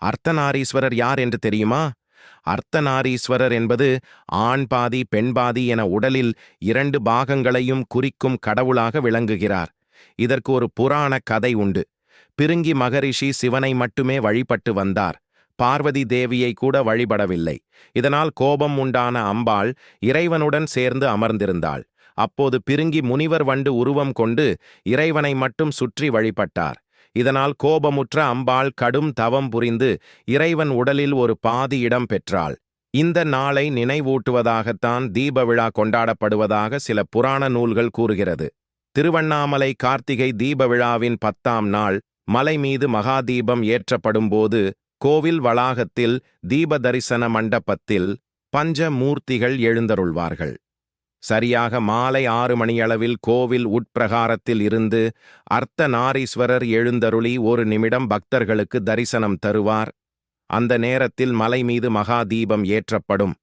அர்த்தநாரீஸ்வரர் யார் என்று தெரியுமா? அர்த்தநாரீஸ்வரர் என்பது ஆண் பாதி பெண் பாதி என உடலில் இரண்டு பாகங்களையும் குறிக்கும் கடவுளாக விளங்குகிறார். இதற்கு ஒரு புராண கதை உண்டு. பிருங்கி மகரிஷி சிவனை மட்டுமே வழிபட்டு வந்தார். பார்வதி தேவியை கூட வழிபடவில்லை. இதனால் கோபம் உண்டான அம்பாள் இறைவனுடன் சேர்ந்து அமர்ந்திருந்தாள். அப்போது பிருங்கி முனிவர் வண்டு உருவம் கொண்டு இறைவனை மட்டும் சுற்றி வழிபட்டார். இதனால் கோபமுற்ற அம்பாள் கடும் தவம் புரிந்து இறைவன் உடலில் ஒரு பாதி இடம் பெற்றாள். இந்த நாளை நினைவூட்டுவதாகத்தான் தீப விழா கொண்டாடப்படுவதாக சில புராண நூல்கள் கூறுகிறது. திருவண்ணாமலை கார்த்திகை தீப விழாவின் 10ஆம் நாள் மலை மீது மகாதீபம் ஏற்றப்படும்போது கோவில் வளாகத்தில் தீப தரிசன மண்டபத்தில் பஞ்ச மூர்த்திகள் எழுந்தருள்வார்கள். சரியாக மாலை 6 மணியளவில் கோவில் உட்பிரகாரத்தில் இருந்து அர்த்தநாரீஸ்வரர் எழுந்தருளி 1 நிமிடம் பக்தர்களுக்கு தரிசனம் தருவார். அந்த நேரத்தில் மலை மீது மகா தீபம் ஏற்றப்படும்.